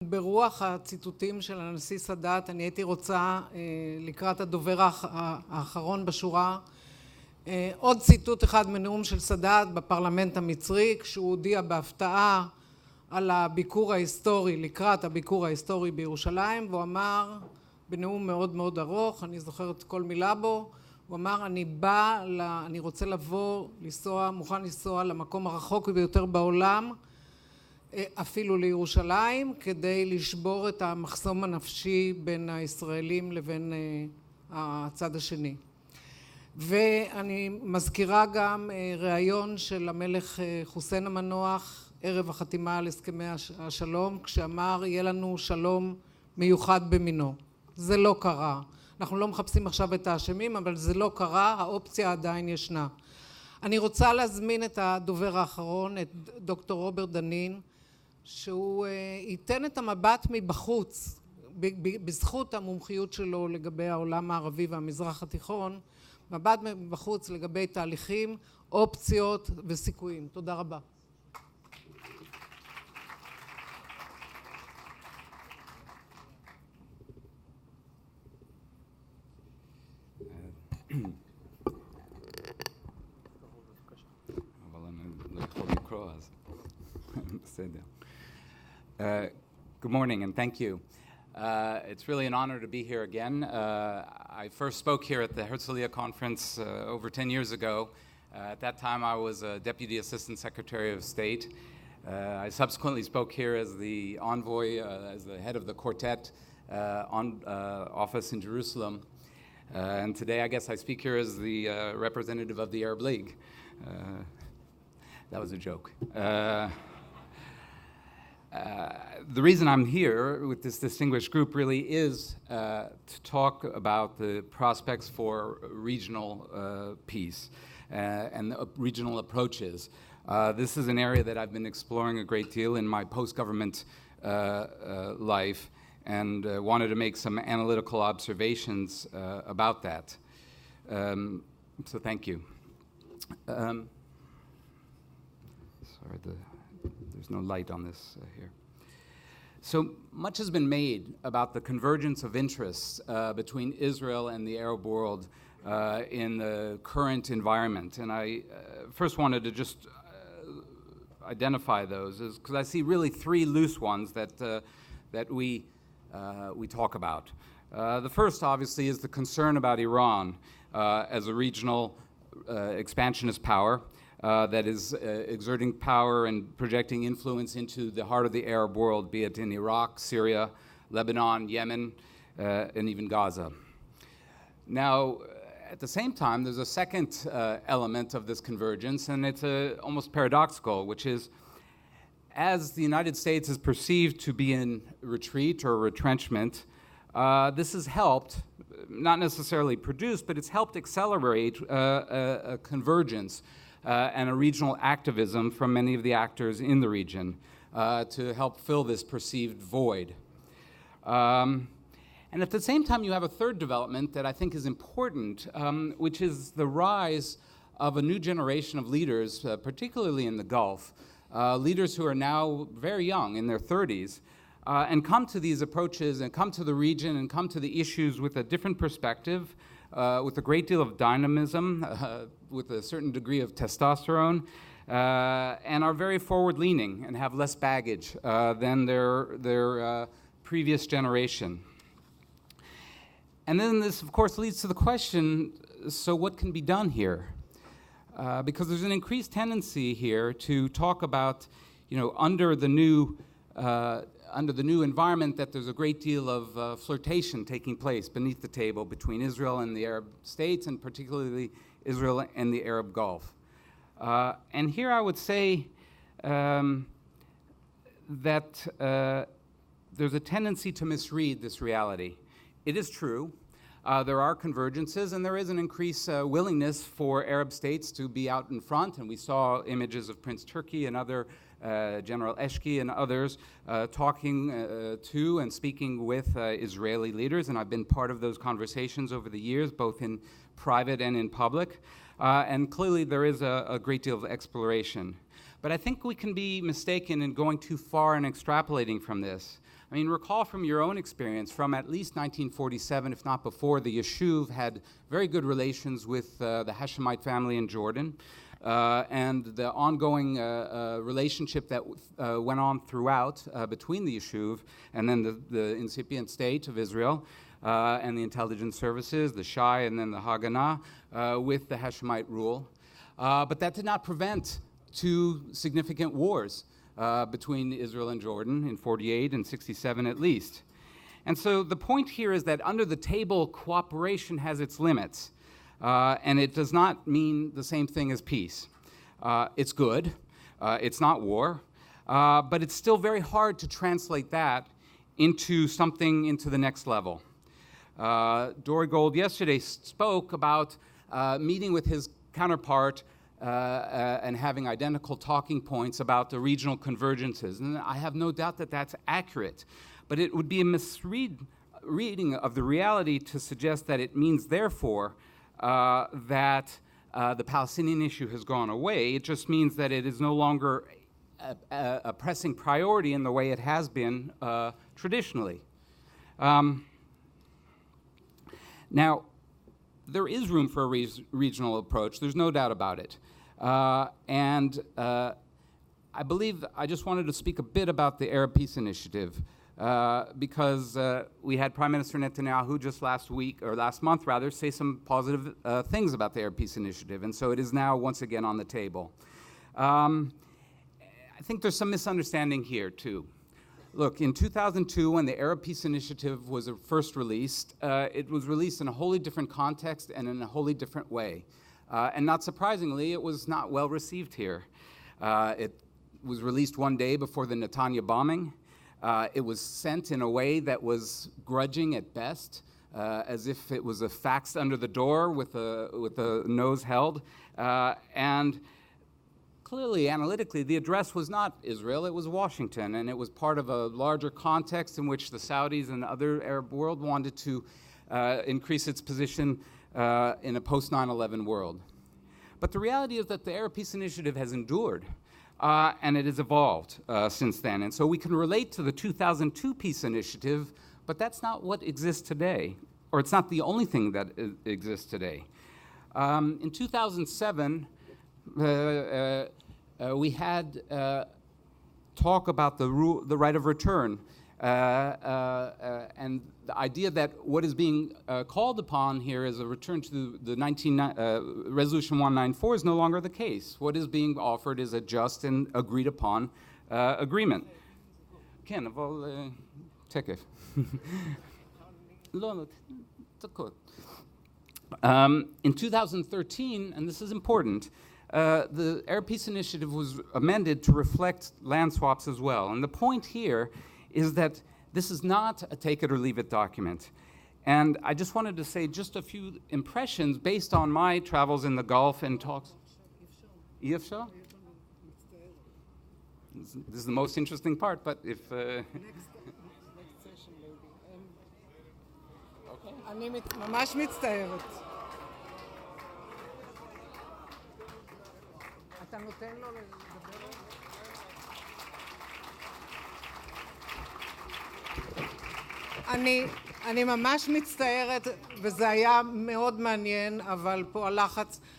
ברוח הציטוטים של הנשיא סאדאת, אני הייתי רוצה לקראת הדובר האחרון בשורה עוד ציטוט אחד מנאום של סאדאת בפרלמנט המצרי, כשהוא הודיע בהפתעה על הביקור ההיסטורי, לקראת הביקור ההיסטורי בירושלים, והוא אמר בנאום מאוד מאוד ארוך, אני זוכרת כל מילה בו, הוא אמר אני רוצה מוכן לנסוע למקום הרחוק ביותר בעולם, אפילו לירושלים, כדי לשבור את המחסום הנפשי בין הישראלים לבין הצד השני. ואני מזכירה גם ראיון של המלך חוסיין המנוח ערב החתימה על הסכמי השלום, כשאמר יהיה לנו שלום מיוחד במינו. זה לא קרה. אנחנו לא מחפשים עכשיו את האשמים, אבל זה לא קרה, האופציה עדיין ישנה. אני רוצה להזמין את הדובר האחרון, את דוקטור רוברט דנין, שהוא ייתן את המבט מבחוץ, בזכות המומחיות שלו לגבי העולם הערבי והמזרח התיכון, מבט מבחוץ לגבי תהליכים, אופציות וסיכויים. תודה רבה. אבל אני לא יכול לקרוא אז. בסדר. Good morning and thank you. It's really an honor to be here again. I first spoke here at the Herzliya conference over 10 years ago. At that time I was a Deputy Assistant Secretary of State. I subsequently spoke here as the envoy, as the head of the Quartet office in Jerusalem. And today I guess I speak here as the representative of the Arab League. That was a joke. The reason I'm here with this distinguished group really is to talk about the prospects for regional peace and regional approaches. This is an area that I've been exploring a great deal in my post-government life, and wanted to make some analytical observations about that. So thank you. There's no light on this here. So much has been made about the convergence of interests between Israel and the Arab world in the current environment. And I first wanted to just identify those, because I see really three loose ones that we talk about. The first, obviously, is the concern about Iran as a regional expansionist power that is exerting power and projecting influence into the heart of the Arab world, be it in Iraq, Syria, Lebanon, Yemen, and even Gaza. Now, at the same time, there's a second element of this convergence, and it's almost paradoxical, which is, as the United States is perceived to be in retreat or retrenchment, this has helped, not necessarily produced, but it's helped accelerate a convergence and a regional activism from many of the actors in the region to help fill this perceived void. And at the same time, you have a third development that I think is important, which is the rise of a new generation of leaders, particularly in the Gulf, leaders who are now very young, in their 30s, and come to these approaches and come to the region and come to the issues with a different perspective, with a great deal of dynamism, with a certain degree of testosterone, and are very forward-leaning and have less baggage than their previous generation. And then this, of course, leads to the question, so what can be done here? Because there's an increased tendency here to talk about, under the new environment, that there's a great deal of flirtation taking place beneath the table between Israel and the Arab states, and particularly Israel and the Arab Gulf. And here I would say that there's a tendency to misread this reality. It is true. There are convergences, and there is an increased willingness for Arab states to be out in front, and we saw images of Prince Turki and other General Eshki and others talking to and speaking with Israeli leaders, and I've been part of those conversations over the years, both in private and in public, and clearly there is a great deal of exploration. But I think we can be mistaken in going too far and extrapolating from this. I mean, recall from your own experience, from at least 1947, if not before, the Yishuv had very good relations with the Hashemite family in Jordan, and the ongoing relationship that went on throughout between the Yishuv and then the incipient state of Israel and the intelligence services, the Shai and then the Haganah, with the Hashemite rule. But that did not prevent two significant wars between Israel and Jordan in 48 and 67 at least. And so the point here is that under the table, cooperation has its limits, and it does not mean the same thing as peace. It's good, it's not war, but it's still very hard to translate that into something into the next level. Dory Gold yesterday spoke about meeting with his counterpart and having identical talking points about the regional convergences. And I have no doubt that that's accurate. But it would be a misreading of the reality to suggest that it means, therefore, that the Palestinian issue has gone away. It just means that it is no longer a pressing priority in the way it has been traditionally. Now, there is room for a regional approach. There's no doubt about it. And I believe I just wanted to speak a bit about the Arab Peace Initiative because we had Prime Minister Netanyahu just last month, say some positive things about the Arab Peace Initiative. And so it is now once again on the table. I think there's some misunderstanding here, too. Look, in 2002, when the Arab Peace Initiative was first released, it was released in a wholly different context and in a wholly different way. And not surprisingly, it was not well received here. It was released one day before the Netanya bombing. It was sent in a way that was grudging at best, as if it was a fax under the door with a nose held. And clearly, analytically, the address was not Israel, it was Washington, and it was part of a larger context in which the Saudis and other Arab world wanted to increase its position in a post-9/11 world. But the reality is that the Arab Peace Initiative has endured, and it has evolved since then. And so we can relate to the 2002 Peace Initiative, but that's not what exists today, or it's not the only thing that exists today. In 2007, we had talk about the right of return, and the idea that what is being called upon here is a return to the Resolution 194 is no longer the case. What is being offered is a just and agreed upon agreement. כן, אבל תקף. לא, תקות. In 2013, and this is important, the Arab Peace Initiative was amended to reflect land swaps as well. And the point here is that this is not a take-it-or-leave-it document. And I just wanted to say just a few impressions based on my travels in the Gulf and talks. אי אפשר? This is the most interesting part, but if... Next session, maybe. Okay. אני ממש מצטערת. אתה נותן לו לדבר? אני ממש מצטערת, וזה היה מאוד מעניין, אבל פה הלחץ